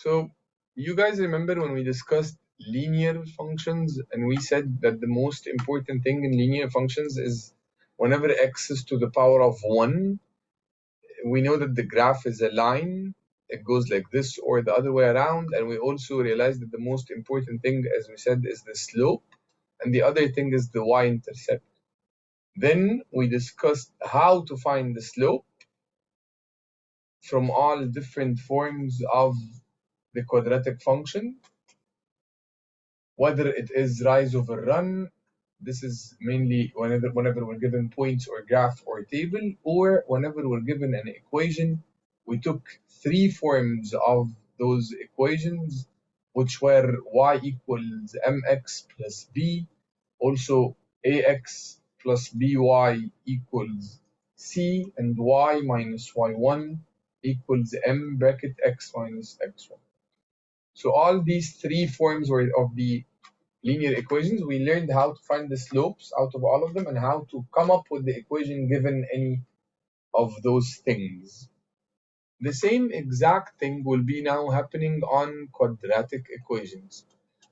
So you guys remember when we discussed linear functions and we said that the most important thing in linear functions is whenever x is to the power of 1, we know that the graph is a line. It goes like this or the other way around. And we also realized that the most important thing, as we said, is the slope. And the other thing is the y-intercept. Then we discussed how to find the slope from all different forms of the quadratic function, whether it is rise over run. This is mainly whenever we're given points or graph or table, or whenever we're given an equation. We took 3 forms of those equations, which were y equals mx plus b, also ax plus by equals c, and y minus y1 equals m bracket x minus x1. So all these 3 forms were of the linear equations. We learned how to find the slopes out of all of them and how to come up with the equation given any of those things. The same exact thing will be now happening on quadratic equations.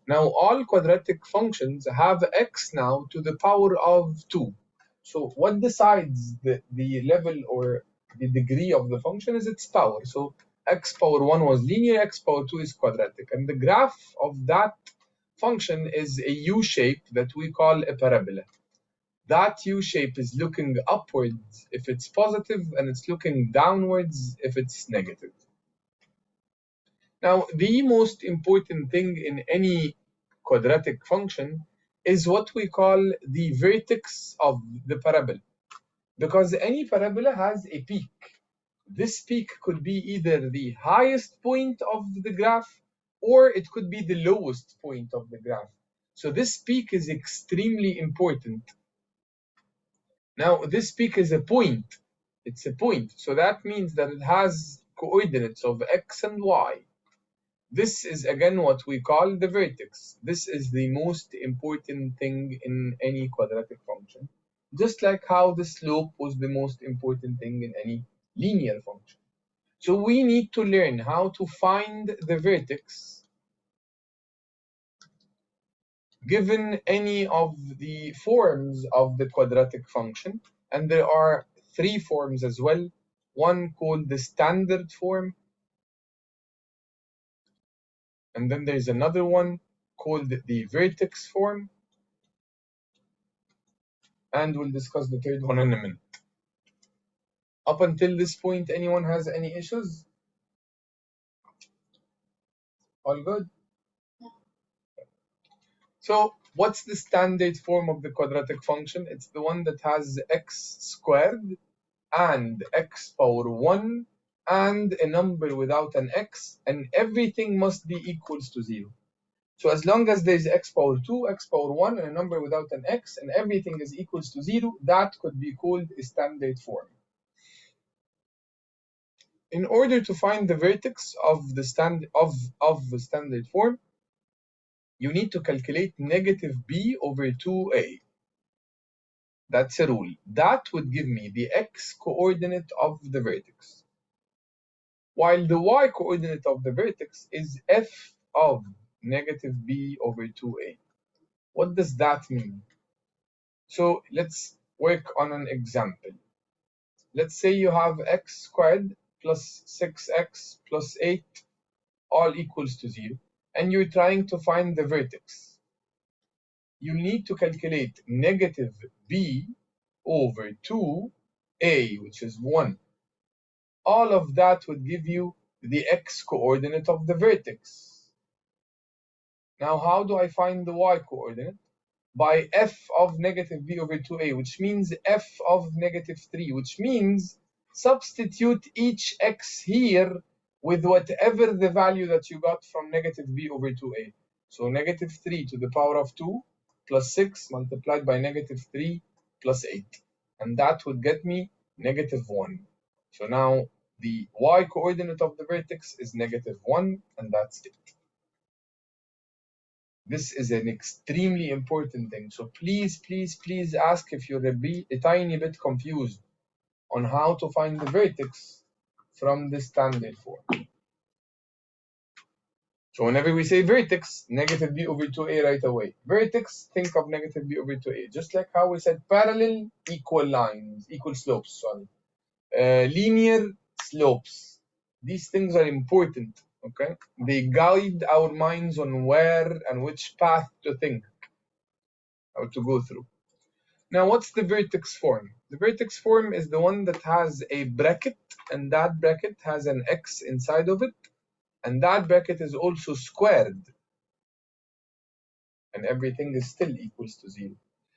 Now all quadratic functions have x now to the power of 2. So what decides the level or the degree of the function is its power. So x power 1 was linear, x power 2 is quadratic. And the graph of that function is a U shape that we call a parabola. That U shape is looking upwards if it's positive, and it's looking downwards if it's negative. Now, the most important thing in any quadratic function is what we call the vertex of the parabola, because any parabola has a peak. This peak could be either the highest point of the graph or it could be the lowest point of the graph. So this peak is extremely important. Now this peak is a point. It's a point. So that means that it has coordinates of x and y. This is again what we call the vertex. This is the most important thing in any quadratic function. Just like how the slope was the most important thing in any linear function. So we need to learn how to find the vertex given any of the forms of the quadratic function. And there are 3 forms as well. One called the standard form. And then there's another one called the vertex form. And we'll discuss the third one in a minute. Up until this point, anyone has any issues? All good? So what's the standard form of the quadratic function? It's the one that has x squared and x power 1 and a number without an x, and everything must be equals to 0. So as long as there's x power 2, x power 1, and a number without an x, and everything is equals to 0, that could be called a standard form. In order to find the vertex of the standard form, you need to calculate negative b over 2a. That's a rule. That would give me the x coordinate of the vertex, while the y coordinate of the vertex is f of negative b over 2a. What does that mean? So let's work on an example. Let's say you have x squared plus 6x plus 8 all equals to 0, and you're trying to find the vertex. You need to calculate negative b over 2a, which is 1. All of that would give you the x coordinate of the vertex. Now, how do I find the y coordinate? By f of negative b over 2a, which means f of negative 3, which means substitute each x here with whatever the value that you got from negative b over 2a. So negative 3 to the power of 2 plus 6 multiplied by negative 3 plus 8. And that would get me negative 1. So now the y coordinate of the vertex is negative 1, and that's it. This is an extremely important thing. So please, please, please ask if you're a tiny bit confused on how to find the vertex from the standard form. So whenever we say vertex, negative b over 2a right away. Vertex, think of negative b over 2a. Just like how we said parallel, equal lines, equal slopes, sorry. Linear slopes. These things are important, okay? They guide our minds on where and which path to think, how to go through. Now, what's the vertex form? The vertex form is the one that has a bracket, and that bracket has an x inside of it, and that bracket is also squared, and everything is still equals to 0.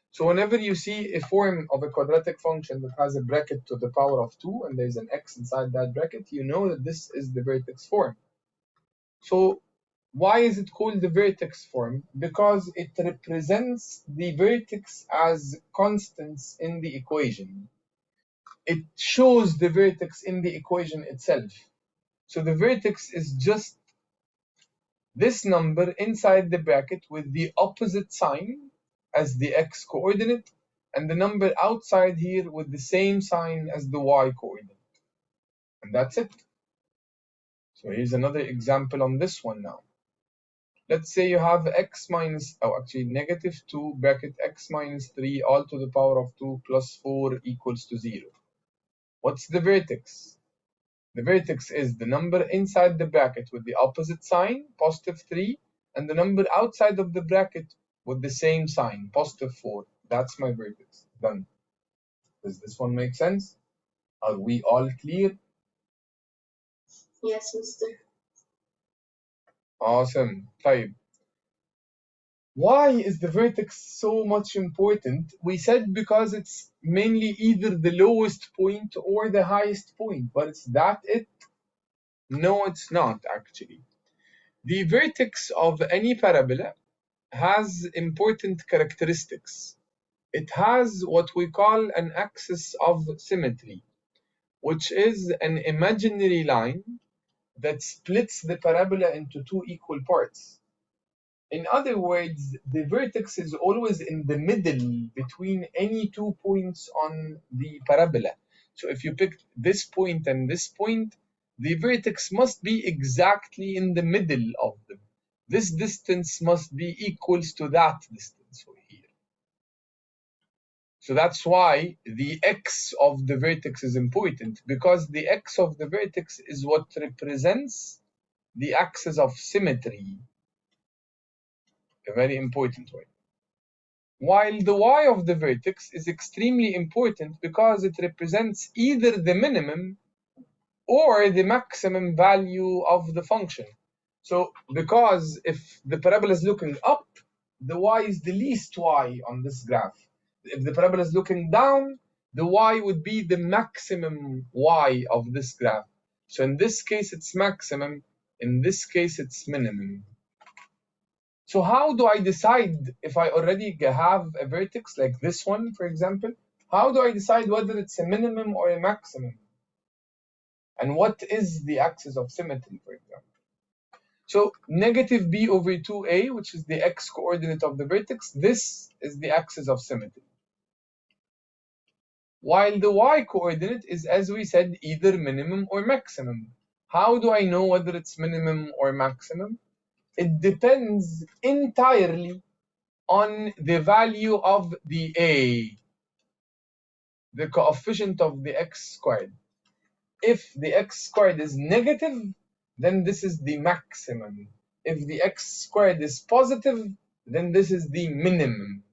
So whenever you see a form of a quadratic function that has a bracket to the power of 2 and there's an x inside that bracket, you know that this is the vertex form. So why is it called the vertex form? Because it represents the vertex as constants in the equation. It shows the vertex in the equation itself. So the vertex is just this number inside the bracket with the opposite sign as the x coordinate, and the number outside here with the same sign as the y coordinate. And that's it. So here's another example on this one now. Let's say you have x minus, negative 2 bracket x minus 3 all to the power of 2 plus 4 equals to 0. What's the vertex? The vertex is the number inside the bracket with the opposite sign, positive 3, and the number outside of the bracket with the same sign, positive 4. That's my vertex. Done. Does this one make sense? Are we all clear? Yes, mister. Awesome. طيب. Why is the vertex so much important? We said because it's mainly either the lowest point or the highest point, but is that it? No, it's not actually. The vertex of any parabola has important characteristics. It has what we call an axis of symmetry, which is an imaginary line that splits the parabola into two equal parts. In other words, the vertex is always in the middle between any 2 points on the parabola. So if you pick this point and this point, the vertex must be exactly in the middle of them. This distance must be equals to that distance over here. So that's why the x of the vertex is important, because the x of the vertex is what represents the axis of symmetry. A very important one. While the y of the vertex is extremely important because it represents either the minimum or the maximum value of the function. So because if the parabola is looking up, the y is the least y on this graph. If the parabola is looking down, the y would be the maximum y of this graph. So in this case, it's maximum. In this case, it's minimum. So how do I decide if I already have a vertex like this one, for example? How do I decide whether it's a minimum or a maximum? And what is the axis of symmetry, for example? So negative b over 2a, which is the x coordinate of the vertex, this is the axis of symmetry. While the y coordinate is, as we said, either minimum or maximum. How do I know whether it's minimum or maximum? It depends entirely on the value of the a, the coefficient of the x squared. If the x squared is negative, then this is the maximum. If the x squared is positive, then this is the minimum.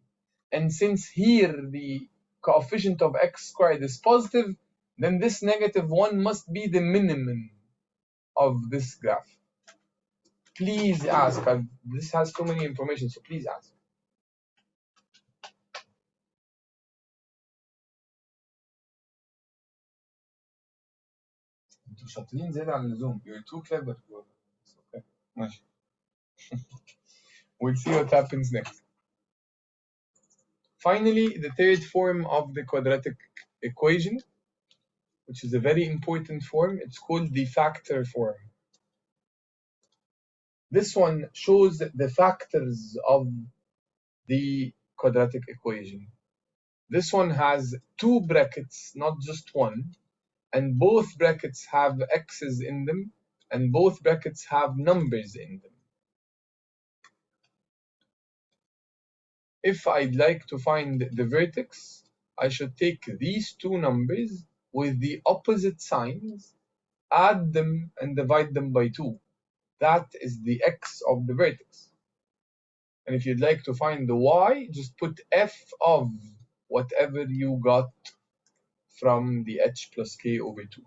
And since here the coefficient of x squared is positive, then this negative one must be the minimum of this graph. Please ask. This has too many information, so please ask. انتوا شاطرين زيادة عن اللزوم. You're too clever. Okay. ماشي. We'll see what happens next. Finally, the third form of the quadratic equation, which is a very important form, it's called the factor form. This one shows the factors of the quadratic equation. This one has two brackets, not just one, and both brackets have x's in them, and both brackets have numbers in them. If I'd like to find the vertex, I should take these two numbers with the opposite signs, add them and divide them by 2. That is the x of the vertex. And if you'd like to find the y, just put f of whatever you got from the h plus k over 2.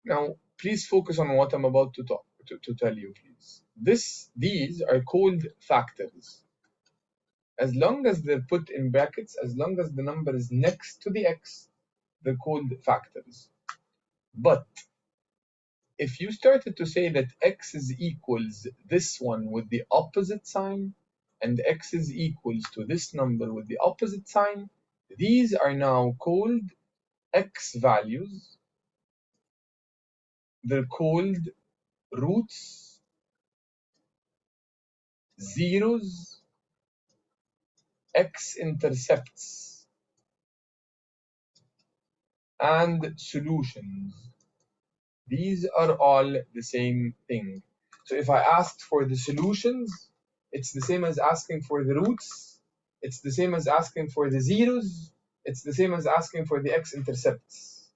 Now, please focus on what I'm about to tell you, please. These are called factors. As long as they're put in brackets, as long as the number is next to the x, they're called factors. But if you started to say that x is equals this one with the opposite sign, and x is equals to this number with the opposite sign, these are now called x values. They're called roots, zeros, x-intercepts, and solutions. These are all the same thing. So if I asked for the solutions, it's the same as asking for the roots. It's the same as asking for the zeros. It's the same as asking for the x-intercepts.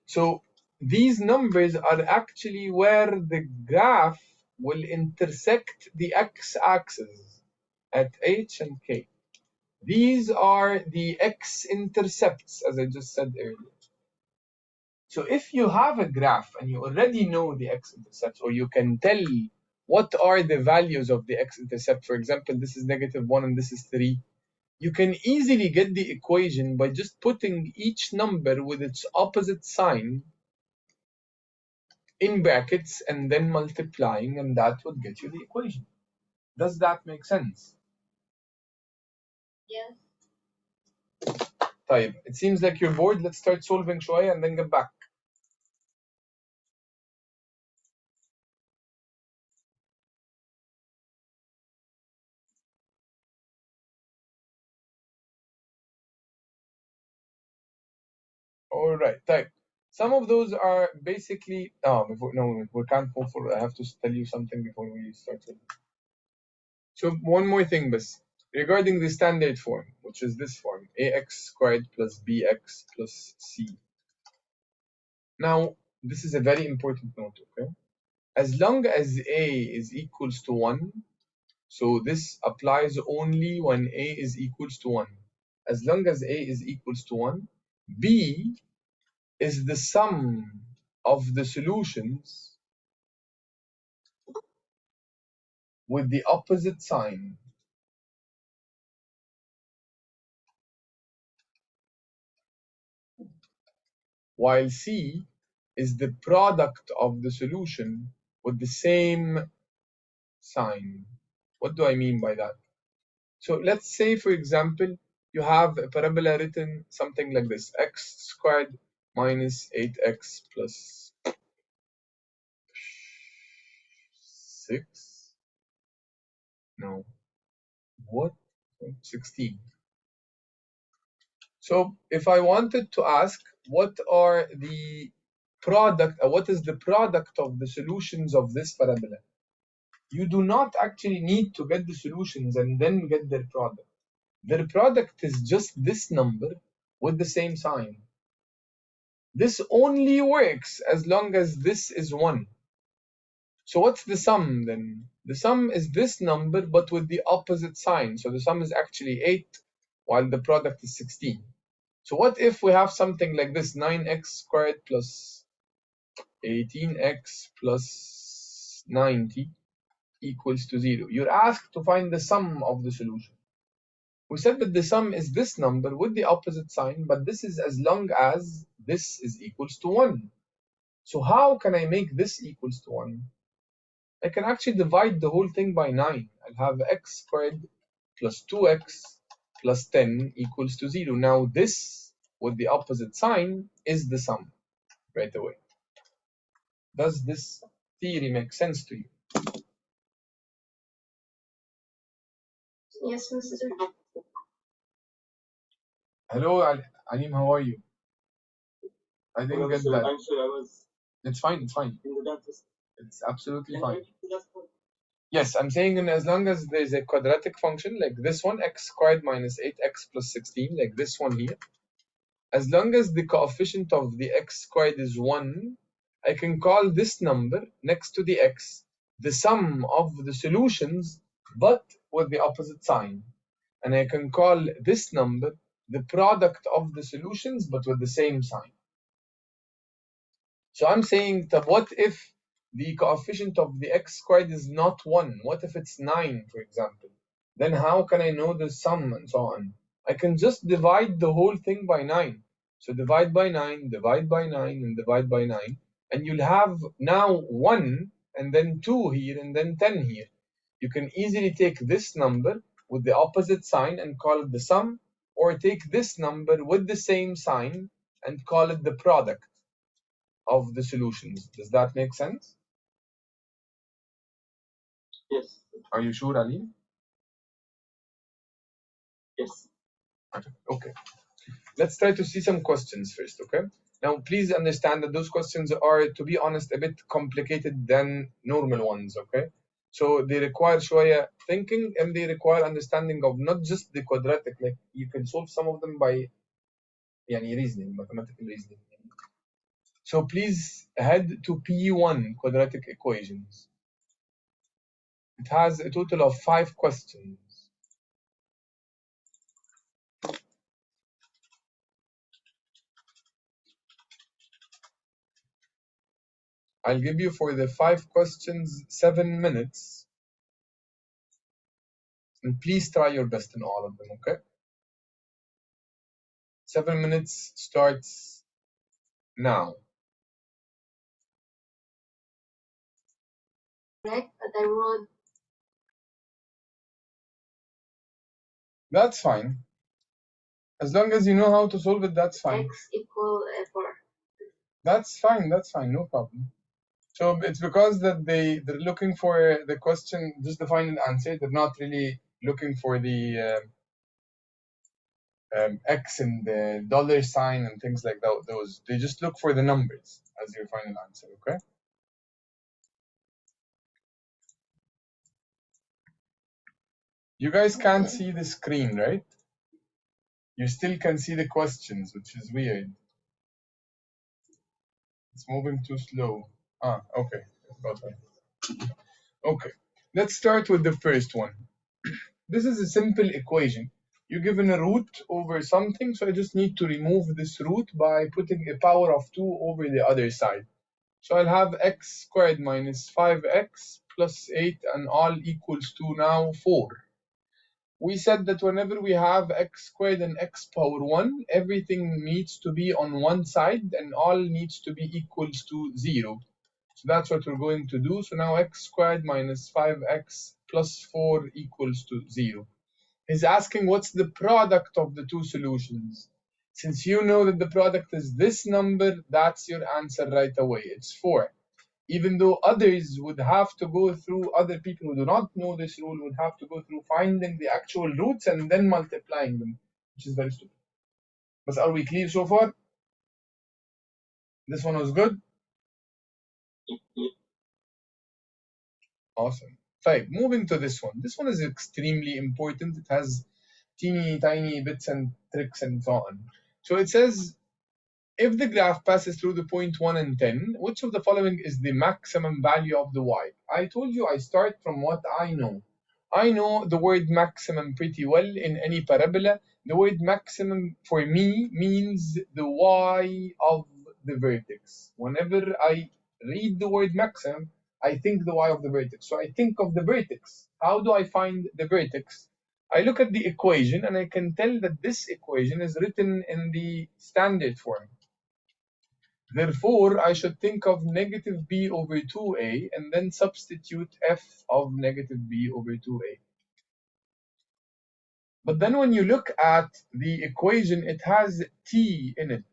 So these numbers are actually where the graph will intersect the x-axis at h and k. These are the x-intercepts, as I just said earlier. So if you have a graph and you already know the x-intercepts, or you can tell what are the values of the x-intercept, for example, this is -1 and this is 3, you can easily get the equation by just putting each number with its opposite sign in brackets and then multiplying, and that would get you the equation. Does that make sense? Yes. طيب, it seems like you're bored. Let's start solving شوية and then get back. All right, type. Some of those are basically. We can't move forward. I have to tell you something before we start. So one more thing, bas, regarding the standard form, which is this form, ax squared plus bx plus c. Now, this is a very important note, okay? As long as a is equals to 1, so this applies only when a is equals to 1. As long as a is equals to 1, b is the sum of the solutions with the opposite sign, while C is the product of the solution with the same sign. What do I mean by that? So let's say, for example, you have a parabola written something like this: x squared minus 8x plus 6. No. What? 16. So if I wanted to ask what are the what is the product of the solutions of this parabola, you do not actually need to get the solutions and then get their product. Their product is just this number with the same sign. This only works as long as this is 1. So what's the sum then? The sum is this number but with the opposite sign. So the sum is actually 8 while the product is 16. So what if we have something like this: 9x squared plus 18x plus 90 equals to 0. You're asked to find the sum of the solution. We said that the sum is this number with the opposite sign, but this is as long as this is equals to 1. So how can I make this equals to 1? I can actually divide the whole thing by 9. I'll have x squared plus 2x plus 10 equals to 0. Now this with the opposite sign is the sum right away. Does this theory make sense to you? Yes, Mr. Hello, Alim, how are you? I didn't get that. I'm sure I was It's fine, it's fine. in the dentist. It's absolutely fine. Yes, I'm saying as long as there's a quadratic function like this one, x squared minus 8x plus 16, like this one here, as long as the coefficient of the x squared is 1, I can call this number next to the x the sum of the solutions, but with the opposite sign. And I can call this number the product of the solutions, but with the same sign. So I'm saying, what if the coefficient of the x squared is not 1? What if it's 9, for example? Then how can I know the sum and so on? I can just divide the whole thing by 9. So divide by 9, divide by 9, and divide by 9. And you'll have now 1, and then 2 here, and then 10 here. You can easily take this number with the opposite sign and call it the sum, or take this number with the same sign and call it the product of the solutions. Does that make sense? Yes. Are you sure, Ali? Yes. Okay. Let's try to see some questions first, okay? Now, please understand that those questions are, to be honest, a bit complicated than normal ones, okay? So they require شوية thinking, and they require understanding of not just the quadratic, like you can solve some of them by reasoning, mathematical reasoning. So please head to P1, quadratic equations. It has a total of 5 questions. I'll give you for the 5 questions 7 minutes. And please try your best in all of them, okay? 7 minutes starts now. Correct, but I wrote That's fine. As long as you know how to solve it, that's fine. x equal 4. That's fine, no problem. So it's because that they're looking for the question, just the final answer. They're not really looking for the X and the dollar sign and things like that. Those they just look for the numbers as your final answer, okay? You guys can't see the screen, right? You still can see the questions, which is weird. It's moving too slow. Okay. Okay. Let's start with the first one. This is a simple equation. You're given a root over something, so I just need to remove this root by putting a power of 2 over the other side. So I'll have x squared minus 5x plus 8 and all equals to now 4. We said that whenever we have x squared and x power 1, everything needs to be on one side and all needs to be equals to 0. So that's what we're going to do. So now x squared minus 5x plus 4 equals to 0. He's asking what's the product of the two solutions. Since you know that the product is this number, that's your answer right away. It's 4. Even though others would have to go through, other people who do not know this rule would have to go through finding the actual roots and then multiplying them, which is very stupid. But are we clear so far? This one was good? Awesome. Right, moving to this one. This one is extremely important. It has teeny tiny bits and tricks and so on. So it says, if the graph passes through the point 1 and 10, which of the following is the maximum value of the y? I told you I start from what I know. I know the word maximum pretty well in any parabola. The word maximum for me means the y of the vertex. Whenever I read the word maximum, I think the y of the vertex. So I think of the vertex. How do I find the vertex? I look at the equation and I can tell that this equation is written in the standard form. Therefore, I should think of negative b over 2a and then substitute f of negative b over 2a. But then when you look at the equation, it has t in it.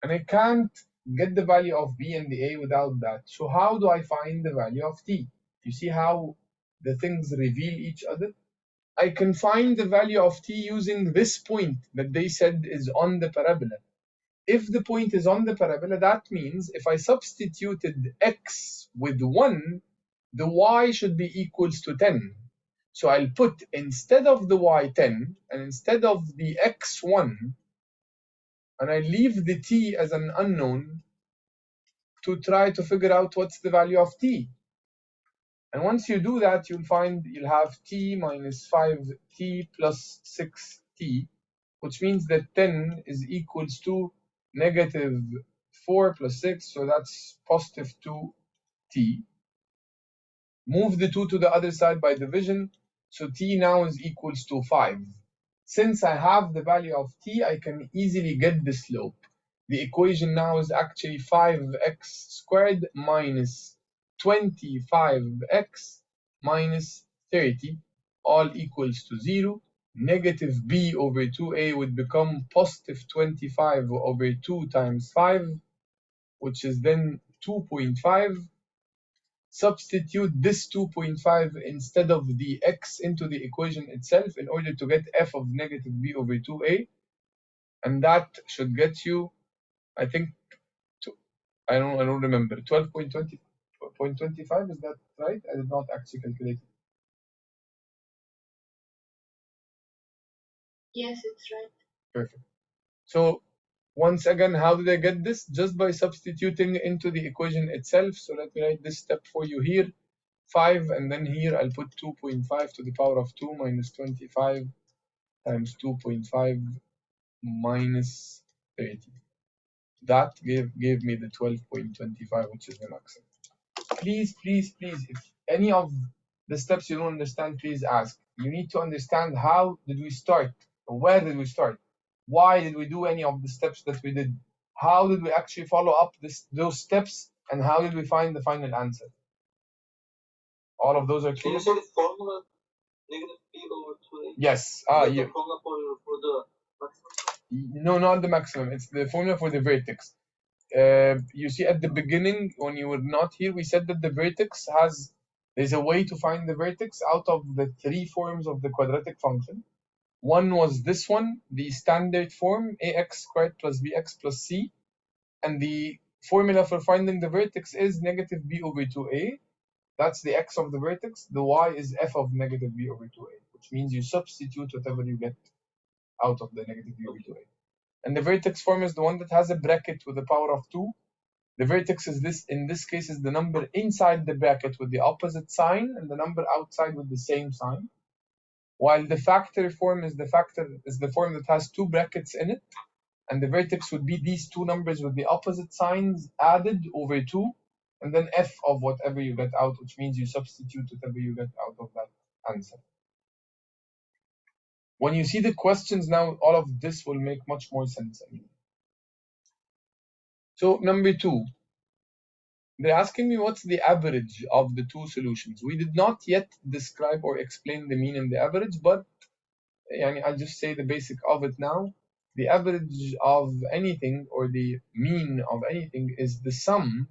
And I can't get the value of b and the a without that. So how do I find the value of t? You see how the things reveal each other? I can find the value of t using this point that they said is on the parabola. If the point is on the parabola, that means if I substituted x with 1, the y should be equals to 10. So I'll put, instead of the y, 10, and instead of the x, 1, and I leave the t as an unknown to try to figure out what's the value of t. And once you do that, you'll find you'll have t minus 5t plus 6t, which means that 10 is equals to negative 4 plus 6, so that's positive 2t. Move the 2 to the other side by division, so t now is equals to 5. Since I have the value of t, I can easily get the slope. The equation now is actually 5x squared minus 25x minus 30, all equals to 0. Negative b over 2a would become positive 25 over 2 times 5, which is then 2.5. Substitute this 2.5 instead of the x into the equation itself in order to get f of negative b over 2a, and that should get you, I think, I don't remember, 12.20.25, is that right? I did not actually calculate it. Yes, it's right. Perfect. So once again, how did I get this? Just by substituting into the equation itself. So let me write this step for you here. 5, and then here I'll put 2.5 to the power of 2 minus 25 times 2.5 minus 30. That gave me the 12.25, which is the maximum. Please, if any of the steps you don't understand, please ask. You need to understand how did we start, or where did we start? Why did we do any of the steps that we did? How did we actually follow up those steps, and how did we find the final answer? All of those are clear? Can you say the formula negative b over 2a? Yes. The formula for the maximum? No, not the maximum. It's the formula for the vertex. You see at the beginning, when you were not here, we said that the vertex there's a way to find the vertex out of the 3 forms of the quadratic function. One was this one, the standard form, ax squared plus bx plus c. And the formula for finding the vertex is negative b over 2a. That's the x of the vertex. The y is f of negative b over 2a, which means you substitute whatever you get out of the negative b over 2a. And the vertex form is the one that has a bracket with the power of 2. The vertex is this, in this case, is the number inside the bracket with the opposite sign, and the number outside with the same sign. While the factor form is the form that has 2 brackets in it, and the vertex would be these 2 numbers with the opposite signs added over 2, and then f of whatever you get out, which means you substitute whatever you get out of that answer. When you see the questions now, all of this will make much more sense. So number 2, they're asking me what's the average of the 2 solutions. We did not yet describe or explain the mean and the average, but I'll just say the basic of it now. The average of anything, or the mean of anything, is the sum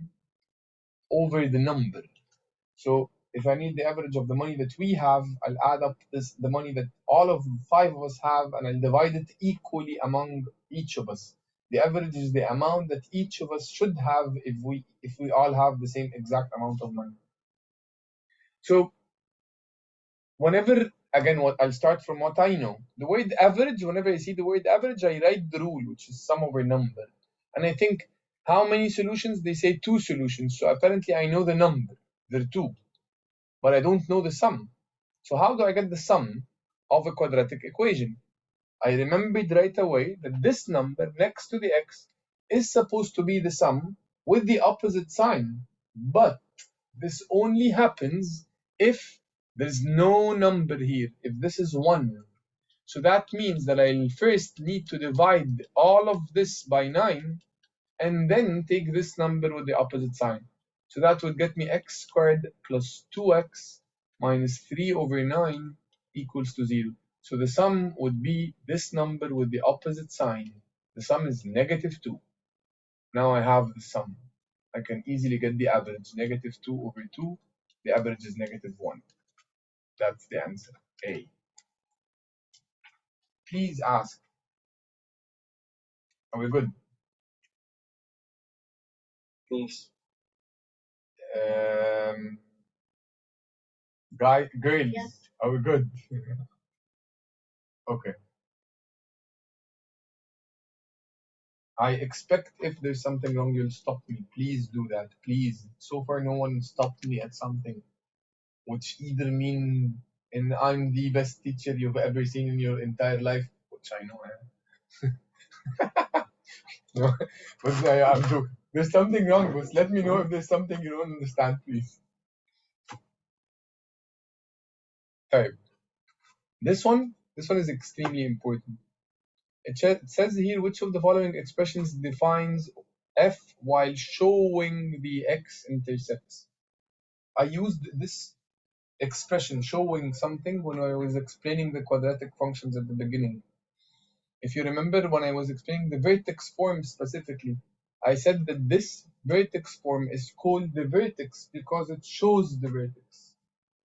over the number. So if I need the average of the money that we have, I'll add up the money that all of 5 of us have, and I'll divide it equally among each of us. The average is the amount that each of us should have if we all have the same exact amount of money. So whenever, again, I'll start from what I know. The word average, whenever I see the word average, I write the rule, which is sum over number. And I think, how many solutions? They say 2 solutions. So apparently I know the number. There are 2. But I don't know the sum. So how do I get the sum of a quadratic equation? I remembered right away that this number next to the x is supposed to be the sum with the opposite sign. But this only happens if there's no number here, if this is 1. So that means that I'll first need to divide all of this by 9 and then take this number with the opposite sign. So that would get me x squared plus 2x minus 3 over 9 equals to 0. So the sum would be this number with the opposite sign. The sum is negative 2. Now I have the sum. I can easily get the average. Negative 2 over 2. The average is negative 1. That's the answer. A. Please ask. Are we good? Please. Girls. Yes. Oh, good. Okay. I expect if there's something wrong, you'll stop me. Please do that. Please. So far, no one stopped me at something, which either mean and I'm the best teacher you've ever seen in your entire life, which I know I am. No, but I'm joking. There's something wrong, but let me know if there's something you don't understand, please. Type. This one is extremely important. It says here which of the following expressions defines f while showing the x-intercepts. I used this expression showing something when I was explaining the quadratic functions at the beginning. If you remember when I was explaining the vertex form specifically, I said that this vertex form is called the vertex because it shows the vertex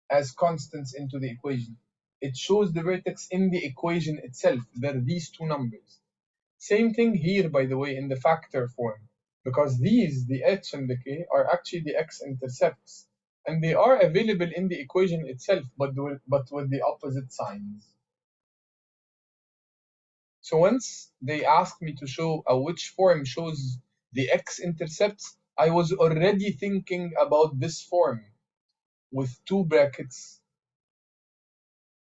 as constants into the equation. It shows the vertex in the equation itself. There are these two numbers. Same thing here, by the way, in the factor form, because these, the h and the k, are actually the x-intercepts, and they are available in the equation itself, but with the opposite signs. So once they asked me to show which form shows the x-intercepts, I was already thinking about this form with two brackets,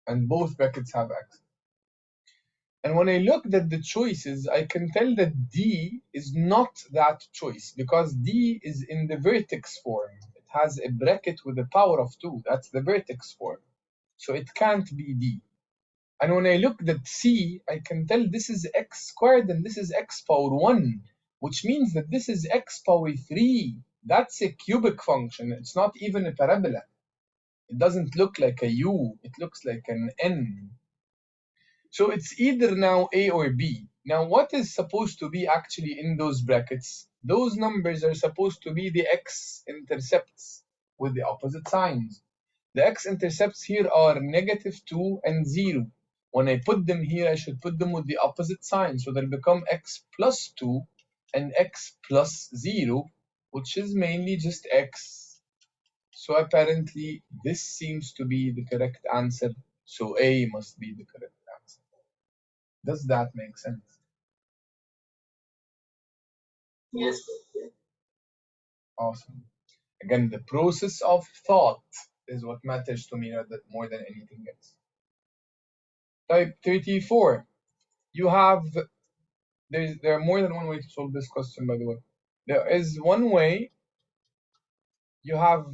and both brackets have x. And when I looked at the choices, I can tell that D is not that choice because D is in the vertex form. It has a bracket with a power of 2. That's the vertex form. So it can't be D. And when I looked at C, I can tell this is x squared and this is x power 1, which means that this is x power 3. That's a cubic function. It's not even a parabola. It doesn't look like a U. It looks like an N. So it's either now A or B. Now what is supposed to be actually in those brackets? Those numbers are supposed to be the x-intercepts with the opposite signs. The x-intercepts here are -2 and 0. When I put them here, I should put them with the opposite sign. So they'll become x plus 2 and x plus 0, which is mainly just x. So apparently this seems to be the correct answer. So A must be the correct answer. Does that make sense? Yes. Awesome. Again, the process of thought is what matters to me more than anything else. Type 34. You have, there are more than one way to solve this question, by the way. There is one way, you have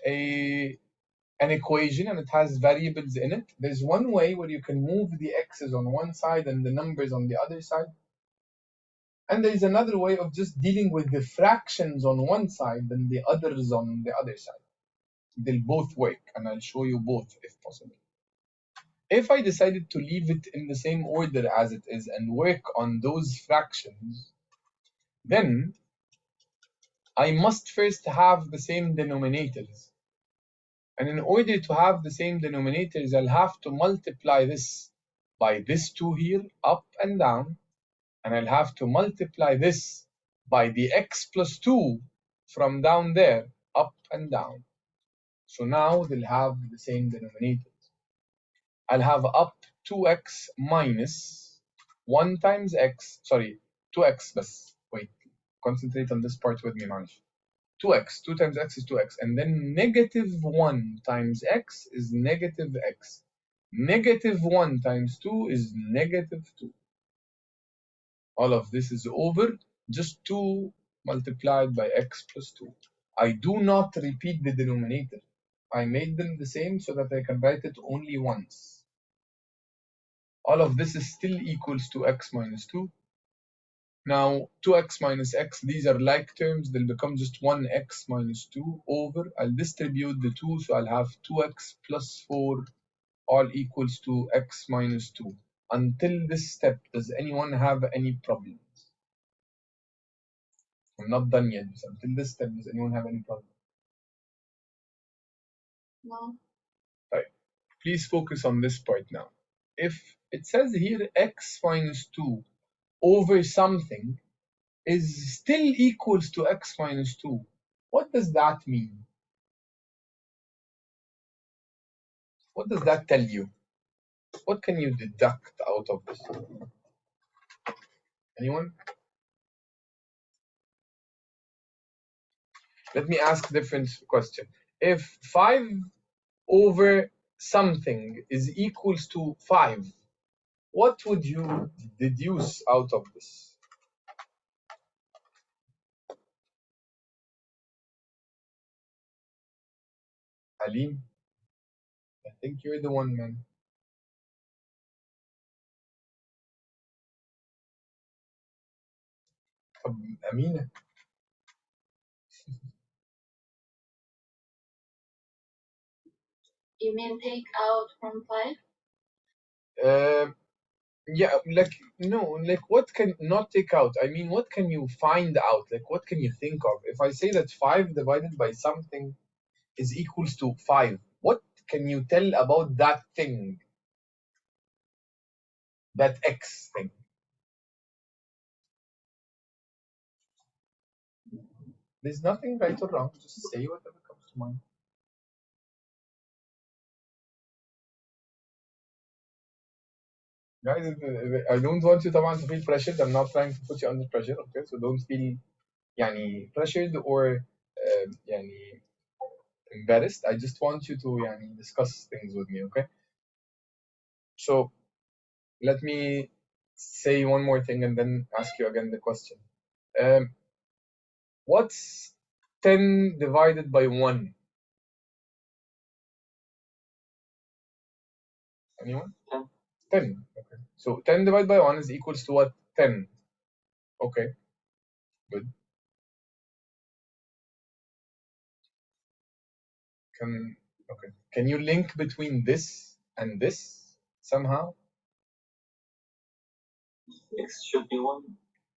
an equation and it has variables in it. There's one way where you can move the x's on one side and the numbers on the other side. And there is another way of just dealing with the fractions on one side and the others on the other side. They'll both work, and I'll show you both if possible. If I decided to leave it in the same order as it is and work on those fractions, then I must first have the same denominators. And in order to have the same denominators, I'll have to multiply this by this 2 here, up and down, and I'll have to multiply this by the x plus 2 from down there, up and down. So now they'll have the same denominators. I'll have up 2x minus 1 times x, sorry, 2x بس, wait, concentrate on this part with me, معلش. 2x, 2 times x is 2x, and then -1 times x is negative x. -1 times 2 is -2. All of this is over just 2 multiplied by x plus 2. I do not repeat the denominator. I made them the same so that I can write it only once. All of this is still equals to x minus 2. Now 2x minus x, these are like terms, they'll become just 1x minus 2 over, I'll distribute the 2, so I'll have 2x plus 4 all equals to x minus 2. Until this step, does anyone have any problems? I'm not done yet, so until this step, does anyone have any problem? No. Right. Please focus on this part now. If it says here x minus 2 over something is still equals to x minus 2, what does that mean? What does that tell you? What can you deduct out of this? Anyone? Let me ask a different question. If 5 over something is equals to 5, what would you deduce out of this? Alim, I think you're the one, man. Amina. You mean take out from 5? Yeah, like no, like what can not take out? I mean, what can you find out? Like, what can you think of? If I say that 5 divided by something is equals to 5, what can you tell about that thing? That X thing? There's nothing right or wrong. Just say whatever comes to mind. Guys, I don't want you طبعا to feel pressured. I'm not trying to put you under pressure, okay? So don't feel pressured or embarrassed. I just want you to discuss things with me, okay? So let me say one more thing and then ask you again the question. What's 10 divided by 1? Anyone? 10. 10. Okay. So 10 divided by 1 is equals to what? 10. Okay. Good. Can you link between this and this somehow? X should be 1.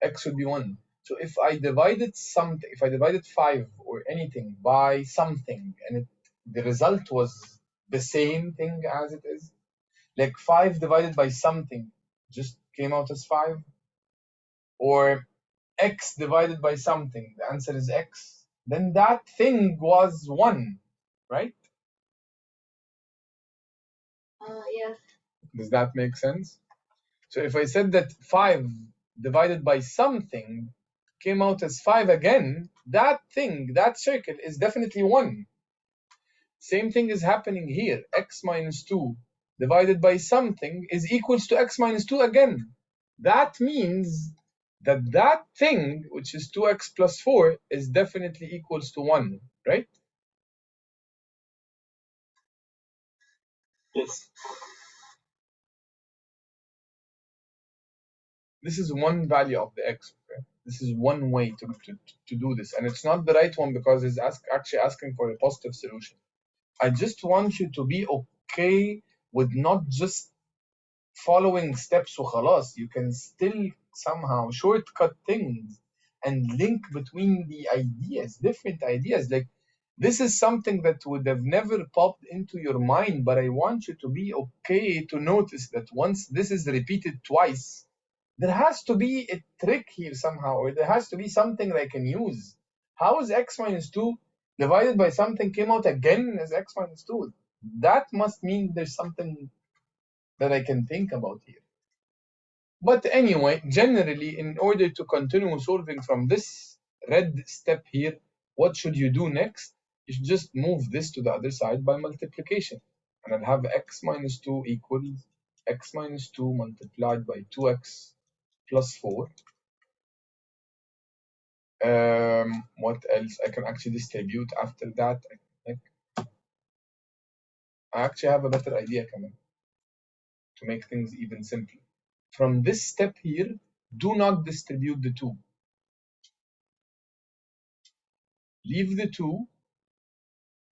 X should be 1. So if I divided something, if I divided 5 or anything by something and the result was the same thing as it is, like 5 divided by something just came out as 5, or X divided by something, the answer is X, then that thing was 1, right? Yes. Does that make sense? So if I said that 5 divided by something came out as 5 again, that thing, that circle is definitely 1. Same thing is happening here. X minus 2 divided by something is equals to X minus 2 again. That means that that thing, which is 2X plus 4, is definitely equals to 1, right? Yes. This is one value of the X. Okay? This is one way to do this. And it's not the right one because it's actually asking for a positive solution. I just want you to be okay with not just following steps وخلاص. You can still somehow shortcut things and link between the ideas, different ideas. Like, this is something that would have never popped into your mind, but I want you to be okay to notice that once this is repeated twice, there has to be a trick here somehow, or there has to be something that I can use. How is X minus 2 divided by something came out again as X minus 2? That must mean there's something that I can think about here. But anyway, generally, in order to continue solving from this red step here, what should you do next? You should just move this to the other side by multiplication. And I'll have X minus 2 equals X minus 2 multiplied by 2X plus 4. What else? I can actually distribute after that. I actually have a better idea coming to make things even simpler. From this step here, do not distribute the 2. Leave the 2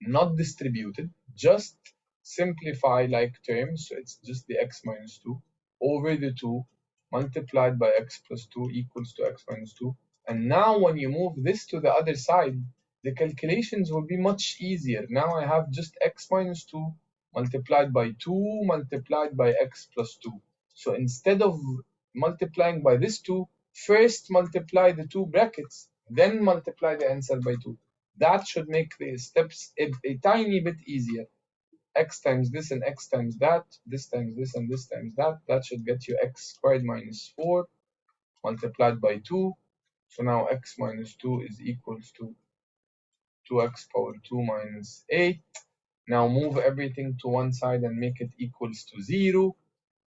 not distributed, just simplify like terms, so it's just the x minus 2 over the 2 multiplied by x plus 2 equals to x minus 2. And now when you move this to the other side, the calculations will be much easier. Now I have just x minus 2 multiplied by 2 multiplied by x plus 2. So instead of multiplying by this 2, first multiply the 2 brackets, then multiply the answer by 2. That should make the steps a tiny bit easier. x times this and x times that, this times this and this times that, that should get you x squared minus 4 multiplied by 2. So now x minus 2 is equals to 2x power 2 minus 8. Now move everything to one side and make it equals to 0.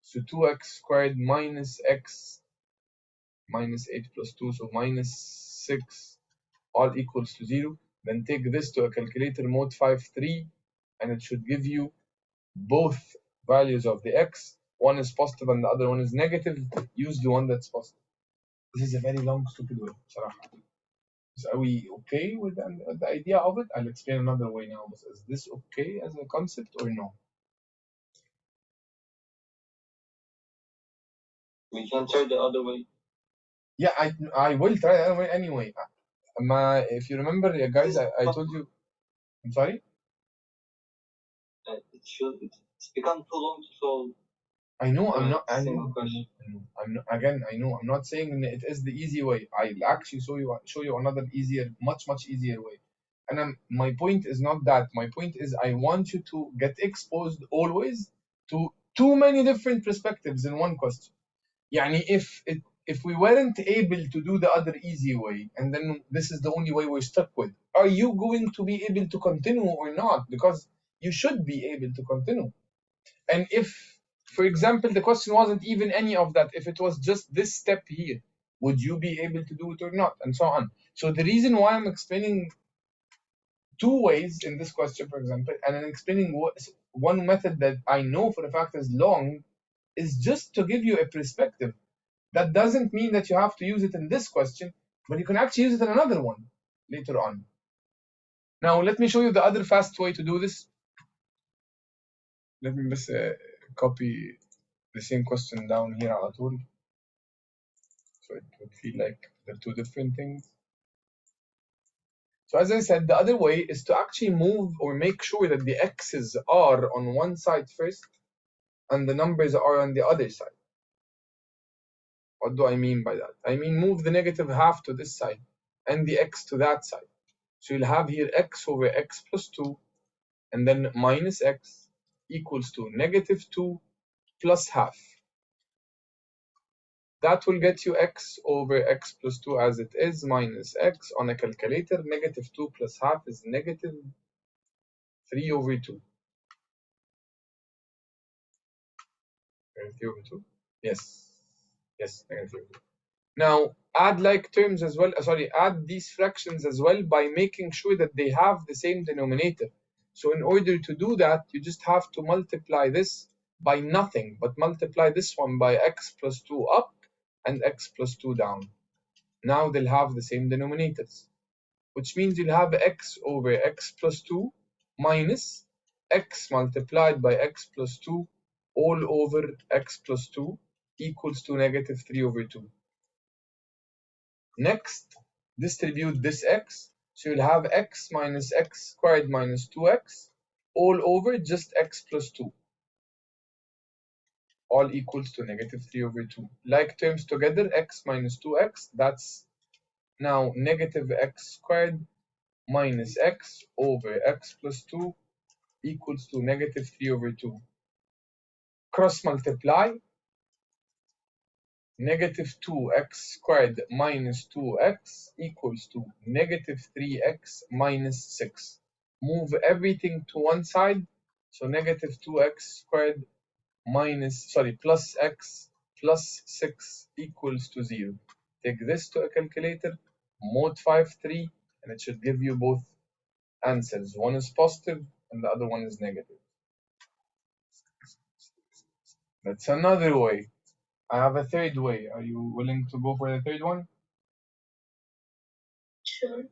So 2x squared minus x minus 8 plus 2, so minus 6, all equals to 0. Then take this to a calculator mode 5-3, and it should give you both values of the x. One is positive and the other one is negative. Use the one that's positive. This is a very long, stupid way. So are we okay with the idea of it? I'll explain another way now. Is this okay as a concept or no? We can try the other way. Yeah, I will try the other way anyway. If you remember, guys, I told you. I'm sorry? It's become too long to solve. I know, I'm not, single question. I'm not, again, I know, I'm not saying it is the easy way. I'll actually show you another easier, much easier way. And my point is not that. My point is I want you to get exposed always to too many different perspectives in one question. Yani if we weren't able to do the other easy way, and then this is the only way we're stuck with, are you going to be able to continue or not? Because you should be able to continue. And if, for example, the question wasn't even any of that, if it was just this step here, would you be able to do it or not? And so on. So the reason why I'm explaining two ways in this question, for example, and I'm explaining one method that I know for a fact is long, is just to give you a perspective. That doesn't mean that you have to use it in this question, but you can actually use it in another one later on. Now, let me show you the other fast way to do this. Let me just copy the same question down here على طول. So it would feel like they're two different things. So as I said, the other way is to actually move or make sure that the x's are on one side first and the numbers are on the other side. What do I mean by that? I mean move the negative half to this side and the x to that side. So you'll have here x over x plus 2 and then minus x equals to negative 2 plus half. That will get you x over x plus 2 as it is, minus x on a calculator. Negative 2 plus half is negative 3 over 2. 3 over 2? Yes. Yes, negative 3 over 2. Now, add like terms as well. Add these fractions as well by making sure that they have the same denominator. So in order to do that, you just have to multiply this by nothing, but multiply this one by x plus 2 up and x plus 2 down. Now they'll have the same denominators, which means you'll have x over x plus 2 minus x multiplied by x plus 2 all over x plus 2 equals to negative 3 over 2. Next, distribute this x, so you'll have x minus x squared minus 2x all over just x plus 2, all equals to negative 3 over 2. Like terms together, x minus 2x, that's now negative x squared minus x over x plus 2 equals to negative 3 over 2. Cross multiply, negative 2x squared minus 2x equals to negative 3x minus 6. Move everything to one side, so negative 2x squared plus x plus 6 equals to 0. Take this to a calculator, mode 5-3, and it should give you both answers. One is positive and the other one is negative. That's another way. I have a third way. Are you willing to go for the third one? Sure.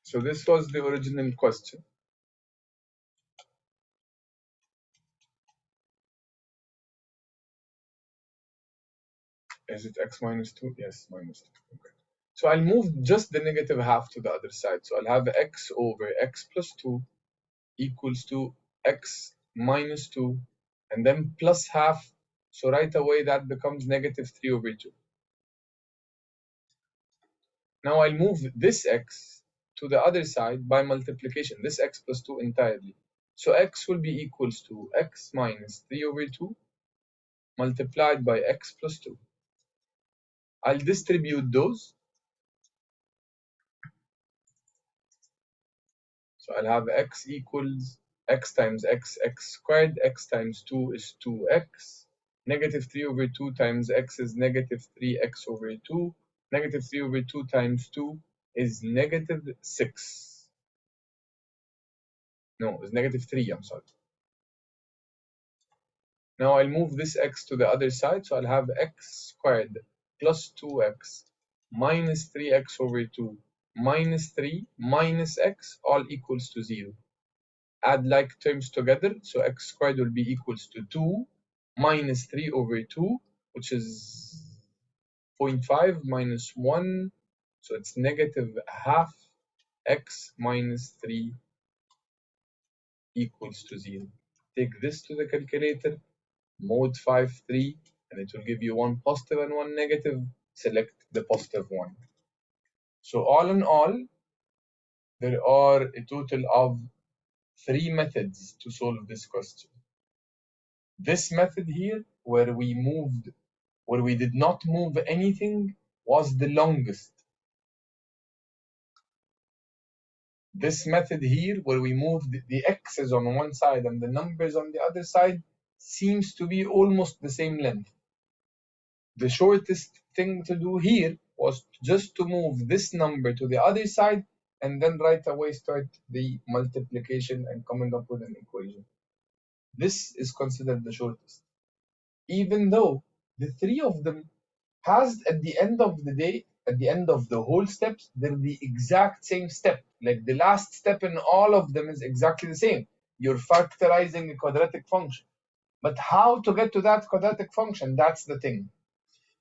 So this was the original question. Is it x minus 2? Yes, minus 2. Okay. So I'll move just the negative half to the other side. So I'll have x over x plus 2 equals to x minus 2 and then plus half. So right away that becomes negative 3 over 2. Now I'll move this x to the other side by multiplication, this x plus 2 entirely. So x will be equals to x minus 3 over 2 multiplied by x plus 2. I'll distribute those. So I'll have x equals x times x squared, x times 2 is 2x, negative 3 over 2 times x is negative 3x over 2, negative 3 over 2 times 2 is negative 6. No, it's negative 3, I'm sorry. Now I'll move this x to the other side, so I'll have x squared plus 2x minus 3x over 2 minus 3 minus x all equals to 0. Add like terms together, so x squared will be equals to 2 minus 3 over 2, which is 0.5 minus 1, so it's negative half x minus 3 equals to 0. Take this to the calculator, mod 5, 3, and it will give you one positive and one negative. Select the positive one. So all in all, there are a total of 3 methods to solve this question. This method here, where we did not move anything, was the longest. This method here, where we moved the x's on one side and the numbers on the other side, seems to be almost the same length. The shortest thing to do here was just to move this number to the other side and then right away start the multiplication and coming up with an equation. This is considered the shortest. Even though the 3 of them has, at the end of the day, at the end of the whole steps, they're the exact same step. Like the last step in all of them is exactly the same. You're factorizing a quadratic function. But how to get to that quadratic function, that's the thing.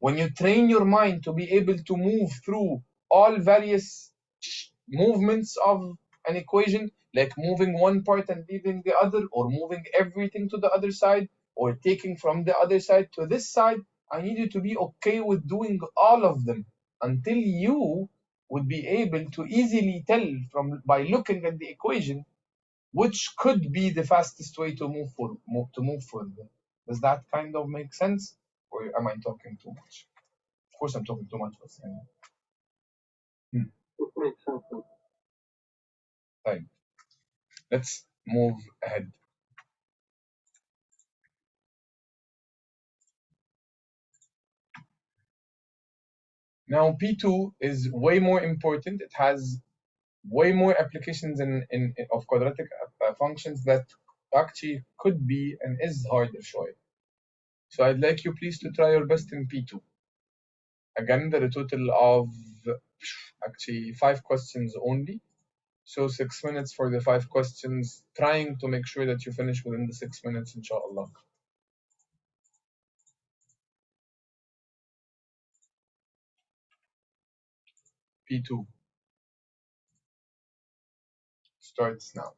When you train your mind to be able to move through all various movements of an equation, like moving one part and leaving the other, or moving everything to the other side, or taking from the other side to this side, I need you to be okay with doing all of them until you would be able to easily tell by looking at the equation which could be the fastest way to move further. Does that kind of make sense, or am I talking too much? Of course, I'm talking too much, but It makes sense. Right. Let's move ahead. Now, P2 is way more important. It has way more applications of quadratic functions that actually could be and is harder, شوية. So I'd like you please to try your best in P2. Again, there are a total of actually 5 questions only. So 6 minutes for the 5 questions, trying to make sure that you finish within the 6 minutes, inshallah. P2 starts now.